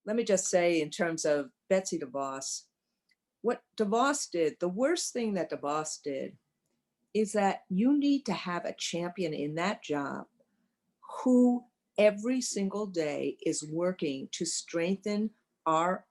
let me just say in terms of Betsy DeVos, what DeVos did, the worst thing that DeVos did is that you need to have a champion in that job who every single day is working to strengthen our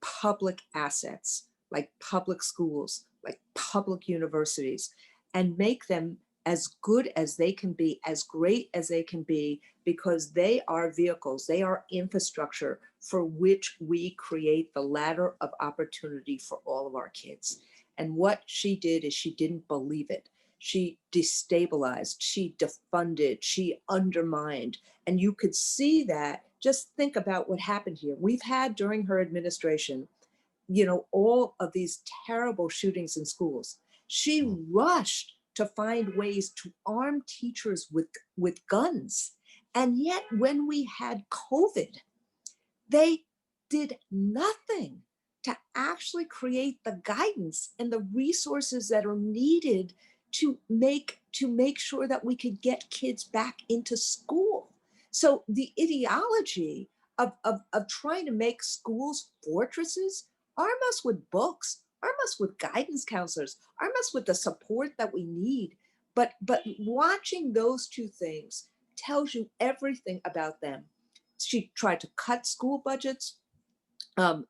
public assets, like public schools, like public universities, and make them as good as they can be, as great as they can be, because they are vehicles, they are infrastructure for which we create the ladder of opportunity for all of our kids. And what she did is she didn't believe it. She destabilized, she defunded, she undermined. And you could see that. Just think about what happened here. We've had during her administration, all of these terrible shootings in schools. She rushed to find ways to arm teachers with guns. And yet when we had COVID, they did nothing to actually create the guidance and the resources that are needed to make sure that we could get kids back into school. So the ideology of trying to make schools fortresses, arm us with books, arm us with guidance counselors, arm us with the support that we need. But watching those two things tells you everything about them. She tried to cut school budgets.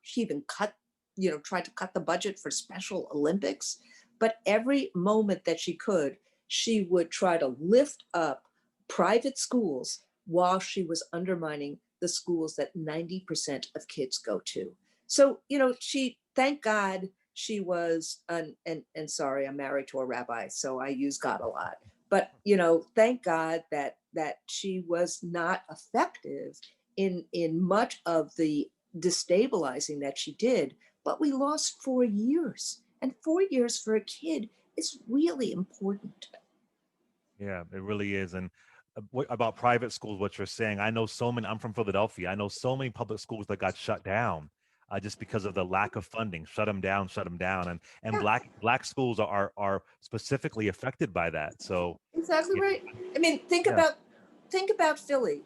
She even tried to cut the budget for Special Olympics. But every moment that she could, she would try to lift up private schools while she was undermining the schools that 90% of kids go to. So, thank God she was, and sorry, I'm married to a rabbi, so I use God a lot. But, thank God that she was not effective in much of the destabilizing that she did. But we lost 4 years. And 4 years for a kid is really important. Yeah, it really is. And what about private schools, what you're saying, I know so many, I'm from Philadelphia. I know so many public schools that got shut down just because of the lack of funding, shut them down. And Yeah, black schools are specifically affected by that. So, exactly yeah, right. I mean, think yeah. about Philly.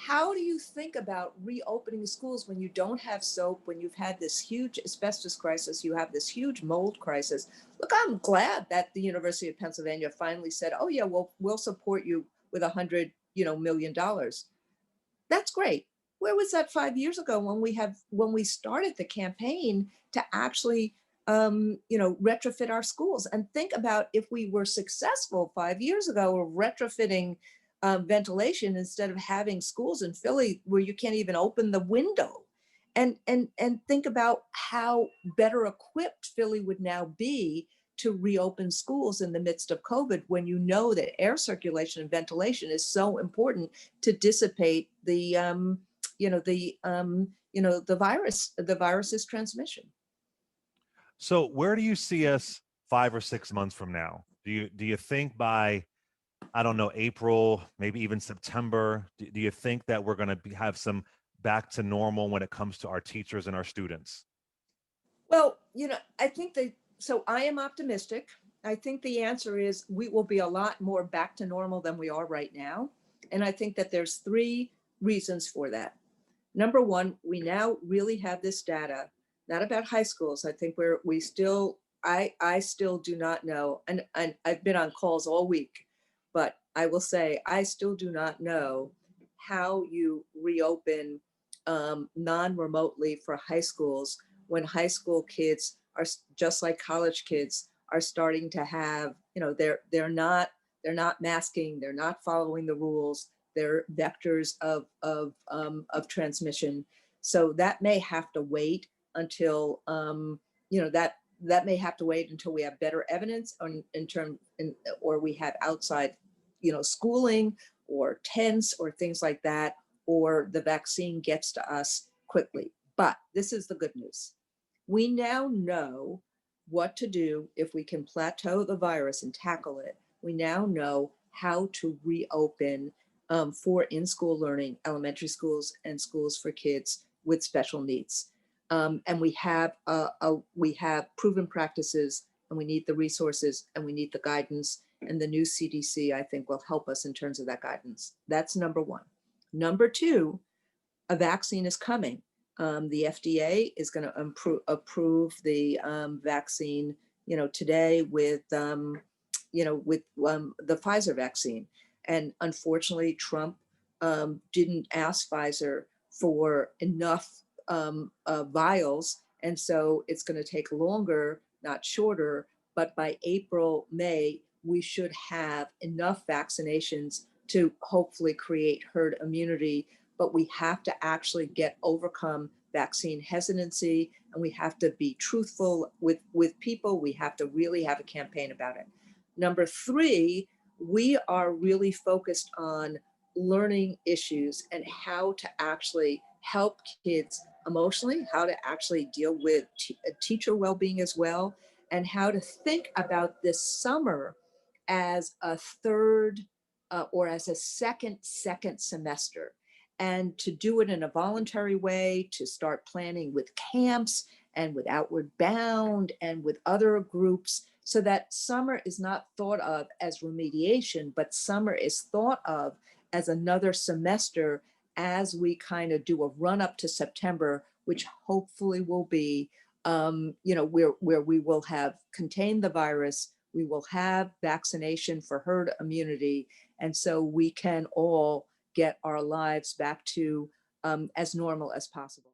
How do you think about reopening schools when you don't have soap, when you've had this huge asbestos crisis, you have this huge mold crisis? Look, I'm glad that the University of Pennsylvania finally said, oh yeah, we'll support you with $100 million. That's great. Where was that 5 years ago when we started the campaign to actually retrofit our schools? And think about if we were successful 5 years ago of retrofitting ventilation instead of having schools in Philly where you can't even open the window. And think about how better equipped Philly would now be to reopen schools in the midst of COVID, when you know that air circulation and ventilation is so important to dissipate the virus's transmission. So where do you see us 5 or 6 months from now? Do you think by, I don't know, April, maybe even September, do you think that we're going to have some back to normal when it comes to our teachers and our students? Well, I think so I am optimistic. I think the answer is we will be a lot more back to normal than we are right now. And I think that there's 3 reasons for that. Number one, we now really have this data, not about high schools. I think I still do not know, and I've been on calls all week, but I will say I still do not know how you reopen non-remotely for high schools when high school kids are just like college kids are starting to have, they're not masking, they're not following the rules, they're vectors of transmission. So that may have to wait until that may have to wait until we have better evidence or we have outside schooling or tents or things like that, or the vaccine gets to us quickly. But this is the good news. We now know what to do if we can plateau the virus and tackle it. We now know how to reopen for in-school learning, elementary schools and schools for kids with special needs. And we have proven practices, and we need the resources, and we need the guidance. And the new CDC, I think, will help us in terms of that guidance. That's number one. Number two, a vaccine is coming. The FDA is going to approve the vaccine, today with, the Pfizer vaccine. And unfortunately, Trump didn't ask Pfizer for enough vials. And so it's going to take longer, not shorter, but by April, May, we should have enough vaccinations to hopefully create herd immunity. But we have to actually overcome vaccine hesitancy, and we have to be truthful with people. We have to really have a campaign about it. Number three, we are really focused on learning issues and how to actually help kids emotionally, how to actually deal with teacher well-being as well, and how to think about this summer as a third or as a second semester, and to do it in a voluntary way, to start planning with camps and with Outward Bound and with other groups, so that summer is not thought of as remediation, but summer is thought of as another semester as we kind of do a run up to September, which hopefully will be, where we will have contained the virus, we will have vaccination for herd immunity, and so we can all get our lives back to as normal as possible.